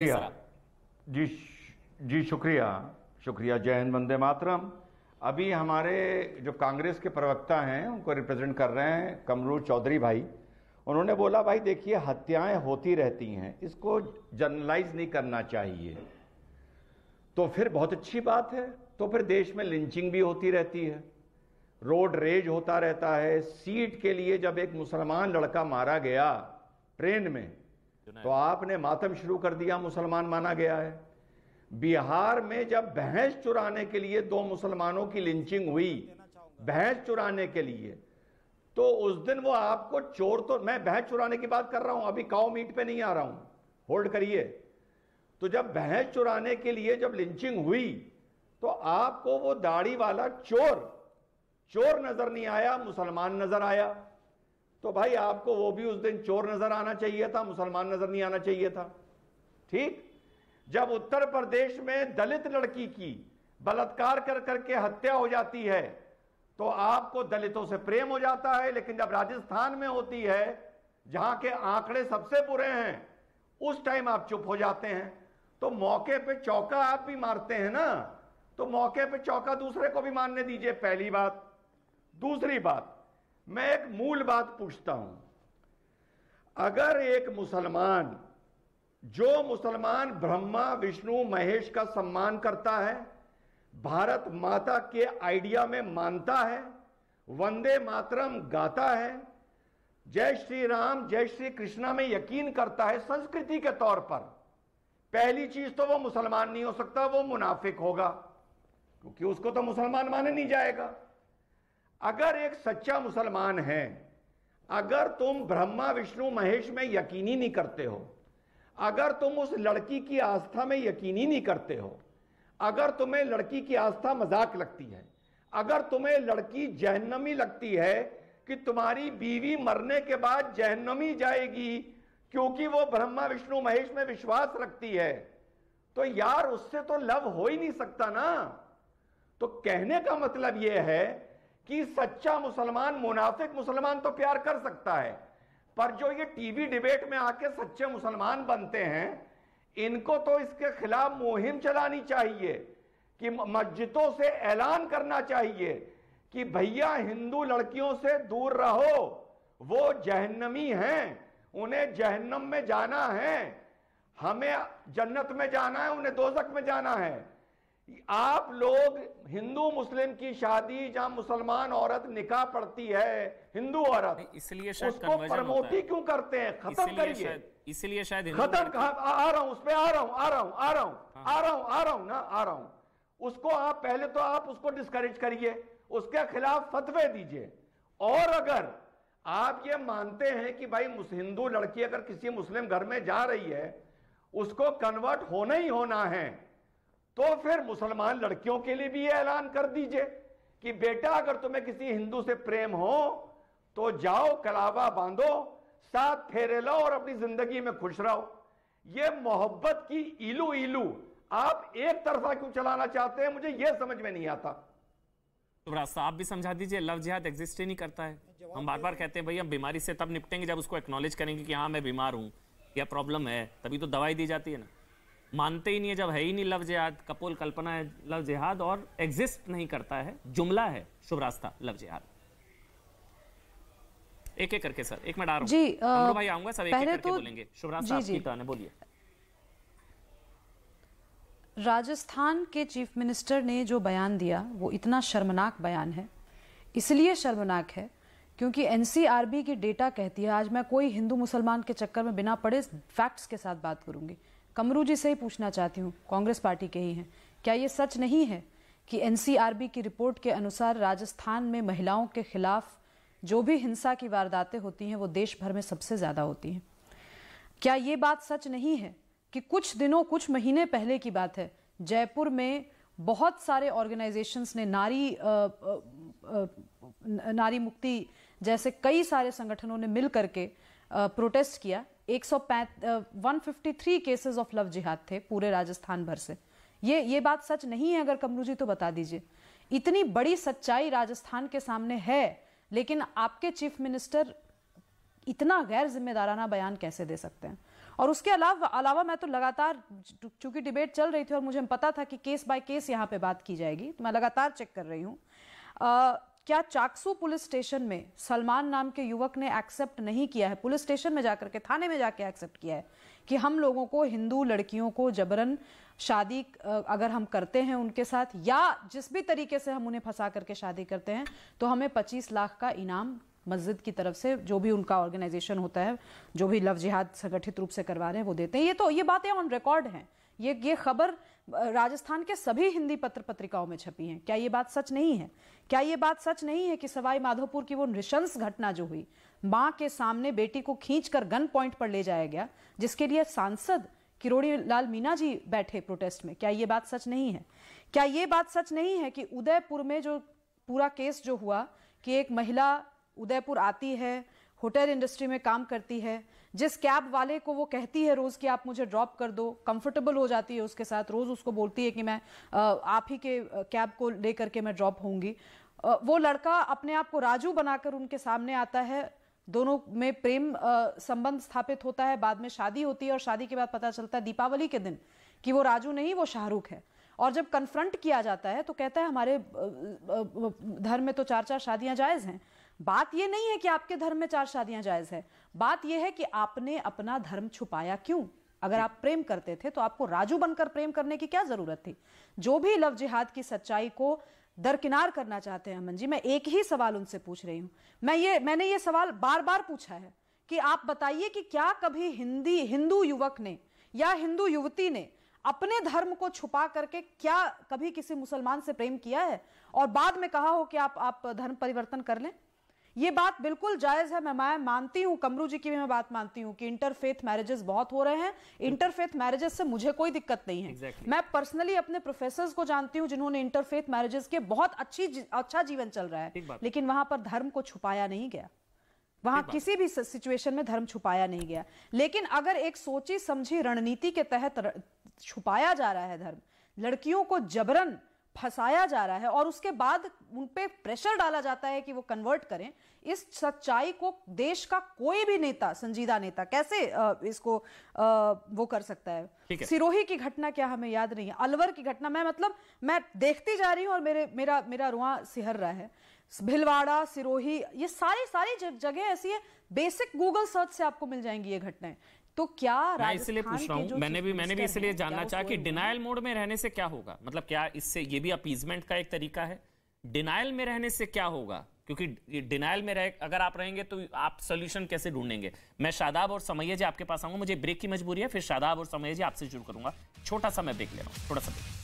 शुक्रिया जी। जी शुक्रिया शुक्रिया। जय हिंद, वंदे मातरम। अभी हमारे जो कांग्रेस के प्रवक्ता हैं, उनको रिप्रेजेंट कर रहे हैं कमरू चौधरी भाई, उन्होंने बोला भाई देखिए हत्याएं होती रहती हैं, इसको जनरलाइज नहीं करना चाहिए। तो फिर बहुत अच्छी बात है। तो फिर देश में लिंचिंग भी होती रहती है, रोड रेज होता रहता है। सीट के लिए जब एक मुसलमान लड़का मारा गया ट्रेन में, तो आपने मातम शुरू कर दिया, मुसलमान माना गया है। बिहार में जब भैंस चुराने के लिए दो मुसलमानों की लिंचिंग हुई, भैंस चुराने के लिए, तो उस दिन वो आपको चोर, तो मैं भैंस चुराने की बात कर रहा हूं, अभी काऊ मीट पे नहीं आ रहा हूं, होल्ड करिए। तो जब भैंस चुराने के लिए जब लिंचिंग हुई, तो आपको वो दाढ़ी वाला चोर नजर नहीं आया, मुसलमान नजर आया। तो भाई आपको वो भी उस दिन चोर नजर आना चाहिए था, मुसलमान नजर नहीं आना चाहिए था। ठीक। जब उत्तर प्रदेश में दलित लड़की की बलात्कार कर करके हत्या हो जाती है, तो आपको दलितों से प्रेम हो जाता है। लेकिन जब राजस्थान में होती है, जहां के आंकड़े सबसे बुरे हैं, उस टाइम आप चुप हो जाते हैं। तो मौके पे चौका आप भी मारते हैं ना, तो मौके पे चौका दूसरे को भी मारने दीजिए, पहली बात। दूसरी बात, मैं एक मूल बात पूछता हूं। अगर एक मुसलमान, जो मुसलमान ब्रह्मा विष्णु महेश का सम्मान करता है, भारत माता के आइडिया में मानता है, वंदे मातरम गाता है, जय श्री राम जय श्री कृष्णा में यकीन करता है संस्कृति के तौर पर, पहली चीज तो वो मुसलमान नहीं हो सकता, वो मुनाफिक होगा, क्योंकि उसको तो मुसलमान माने नहीं जाएगा। अगर एक सच्चा मुसलमान है, अगर तुम ब्रह्मा विष्णु महेश में यकीन ही नहीं करते हो, अगर तुम उस लड़की की आस्था में यकीन ही नहीं करते हो, अगर तुम्हें लड़की की आस्था मजाक लगती है, अगर तुम्हें लड़की जहन्नमी लगती है कि तुम्हारी बीवी मरने के बाद जहन्नमी जाएगी क्योंकि वो ब्रह्मा विष्णु महेश में विश्वास रखती है, तो यार उससे तो लव हो ही नहीं सकता ना। तो कहने का मतलब यह है कि सच्चा मुसलमान, मुनाफिक मुसलमान तो प्यार कर सकता है, पर जो ये टीवी डिबेट में आके सच्चे मुसलमान बनते हैं, इनको तो इसके खिलाफ मुहिम चलानी चाहिए कि मस्जिदों से ऐलान करना चाहिए कि भैया हिंदू लड़कियों से दूर रहो, वो जहन्नमी हैं, उन्हें जहन्नम में जाना है, हमें जन्नत में जाना है, उन्हें दोजख में जाना है। आप लोग हिंदू मुस्लिम की शादी, जहां मुसलमान औरत निकाह पढ़ती है, हिंदू औरत, इसलिए शायद उसको प्रमोट ही क्यों करते हैं? खत्म करिए। इसलिए शायद खत्म। आ रहा हूं उस पे, आ रहा हूं। उसको आप पहले तो आप उसको डिस्करेज करिए, उसके खिलाफ फतवे दीजिए। और अगर आप ये मानते हैं कि भाई हिंदू लड़की अगर किसी मुस्लिम घर में जा रही है, उसको कन्वर्ट होना ही होना है, तो फिर मुसलमान लड़कियों के लिए भी ये ऐलान कर दीजिए कि बेटा अगर तुम्हें किसी हिंदू से प्रेम हो तो जाओ, कलावा बांधो, 7 फेरे लो और अपनी जिंदगी में खुश रहो। ये मोहब्बत की इलू आप एक तरफा क्यों चलाना चाहते हैं, मुझे यह समझ में नहीं आता। रास्ता आप भी समझा दीजिए। लव जिहाद एग्जिस्ट ही नहीं करता है। हम बार बार कहते हैं भाई हम बीमारी से तब निपटेंगे जब उसको एक्नॉलेज करेंगे कि हाँ मैं बीमार हूं या प्रॉब्लम है, तभी तो दवाई दी जाती है ना। मानते ही नहीं है, जब है ही नहीं लव जिहाद, कपोल कल्पना है लव जिहाद और एग्जिस्ट नहीं करता है, जुमला है शुभ रास्ता लव जिहाद। एक एक करके सर, एक मिनट आ रहा हूं जी। अमरू भाई आऊंगा, सब एक एक करके बोलेंगे। शुभ रास्ता आपकी टर्न है, बोलिए। राजस्थान के चीफ मिनिस्टर ने जो बयान दिया वो इतना शर्मनाक बयान है। इसलिए शर्मनाक है क्योंकि एनसीआरबी की डेटा कहती है, आज मैं कोई हिंदू मुसलमान के चक्कर में बिना पढ़े फैक्ट्स के साथ बात करूंगी, कमरू जी से ही पूछना चाहती हूँ, कांग्रेस पार्टी के ही हैं, क्या ये सच नहीं है कि एनसीआरबी की रिपोर्ट के अनुसार राजस्थान में महिलाओं के खिलाफ जो भी हिंसा की वारदातें होती हैं वो देश भर में सबसे ज्यादा होती हैं? क्या ये बात सच नहीं है कि कुछ महीने पहले की बात है, जयपुर में बहुत सारे ऑर्गेनाइजेशंस ने नारी मुक्ति जैसे कई सारे संगठनों ने मिल करके प्रोटेस्ट किया। 153 केसेस ऑफ लव जिहाद थे पूरे राजस्थान भर से। ये बात सच नहीं है? अगर कमरू जी तो बता दीजिए। इतनी बड़ी सच्चाई राजस्थान के सामने है, लेकिन आपके चीफ मिनिस्टर इतना गैर जिम्मेदाराना बयान कैसे दे सकते हैं? और उसके अलावा मैं तो लगातार, चूंकि डिबेट चल रही थी और मुझे पता था कि केस बाय केस यहाँ पे बात की जाएगी, तो मैं लगातार चेक कर रही हूँ। क्या चाकसू पुलिस स्टेशन में सलमान नाम के युवक ने एक्सेप्ट नहीं किया है, पुलिस स्टेशन में जाकर के, थाने में जाके एक्सेप्ट किया है कि हम लोगों को, हिंदू लड़कियों को जबरन शादी अगर हम करते हैं उनके साथ, या जिस भी तरीके से हम उन्हें फंसा करके शादी करते हैं, तो हमें 25 लाख का इनाम मस्जिद की तरफ से, जो भी उनका ऑर्गेनाइजेशन होता है, जो भी लव जिहाद संगठित रूप से करवा रहे हैं, वो देते हैं। ये बातें ऑन रिकॉर्ड हैं। ये खबर राजस्थान के सभी हिंदी पत्र पत्रिकाओं में छपी हैं। क्या ये बात सच नहीं है? क्या ये बात सच नहीं है कि सवाई माधोपुर की वो नृशंस घटना जो हुई, मां के सामने बेटी को खींचकर गन पॉइंट पर ले जाया गया, जिसके लिए सांसद किरोड़ी लाल मीणा जी बैठे प्रोटेस्ट में, क्या ये बात सच नहीं है? क्या ये बात सच नहीं है कि उदयपुर में जो पूरा केस जो हुआ कि एक महिला उदयपुर आती है, होटल इंडस्ट्री में काम करती है, जिस कैब वाले को वो कहती है रोज कि आप मुझे ड्रॉप कर दो, कंफर्टेबल हो जाती है उसके साथ, रोज उसको बोलती है कि मैं आप ही के कैब को लेकर के मैं ड्रॉप होऊंगी, वो लड़का अपने आप को राजू बनाकर उनके सामने आता है, दोनों में प्रेम संबंध स्थापित होता है, बाद में शादी होती है और शादी के बाद पता चलता है दीपावली के दिन कि वो राजू नहीं, वो शाहरुख है। और जब कन्फ्रंट किया जाता है तो कहता है हमारे धर्म में तो 4-4 शादियां जायज हैं। बात यह नहीं है कि आपके धर्म में 4 शादियां जायज है, बात यह है कि आपने अपना धर्म छुपाया क्यों? अगर आप प्रेम करते थे तो आपको राजू बनकर प्रेम करने की क्या जरूरत थी? जो भी लव जिहाद की सच्चाई को दरकिनार करना चाहते हैं अमन जी, मैं एक ही सवाल उनसे पूछ रही हूं। मैंने ये सवाल बार बार पूछा है कि आप बताइए कि क्या कभी हिंदू युवक ने या हिंदू युवती ने अपने धर्म को छुपा करके क्या कभी किसी मुसलमान से प्रेम किया है और बाद में कहा हो कि आप धर्म परिवर्तन कर लें? ये बात बिल्कुल जायज है। मैं मानती हूं, कमरू जी की भी मैं बात मानती हूं कि इंटरफेथ मैरिजेस बहुत हो रहे हैं। इंटरफेथ मैरिजेस से मुझे कोई दिक्कत नहीं है। मैं पर्सनली अपने प्रोफेसर्स को जानती हूं जिन्होंने इंटरफेथ मैरिजेस के बहुत अच्छा जीवन चल रहा है, लेकिन वहां पर धर्म को छुपाया नहीं गया, वहां किसी भी सिचुएशन में धर्म छुपाया नहीं गया। लेकिन अगर एक सोची समझी रणनीति के तहत छुपाया जा रहा है धर्म, लड़कियों को जबरन फंसाया जा रहा है और उसके बाद उन पे प्रेशर डाला जाता है कि वो कन्वर्ट करें, इस सच्चाई को देश का कोई भी नेता, संजीदा नेता कैसे इसको वो कर सकता है? सिरोही की घटना क्या हमें याद नहीं है? अलवर की घटना, मैं देखती जा रही हूं और मेरा रुआं सिहर रहा है। भिलवाड़ा, सिरोही, ये सारी जगह ऐसी है, बेसिक गूगल सर्च से आपको मिल जाएंगी ये घटनाएं। तो क्या मैं इसलिए पूछ रहा हूं, मैंने भी इसलिए जानना चाहा कि डिनायल मोड में रहने से क्या होगा, मतलब क्या इससे ये भी अपीजमेंट का एक तरीका है? डिनायल में रहने से क्या होगा? क्योंकि डिनायल में अगर आप रहेंगे तो आप सोल्यूशन कैसे ढूंढेंगे? मैं शादाब और समैया जी आपके पास आऊंगा, मुझे ब्रेक की मजबूरी है, फिर शादाब और समैया जी आपसे शुरू करूंगा। छोटा सा मैं ब्रेक ले रहा हूं, थोड़ा सा ब्रेक।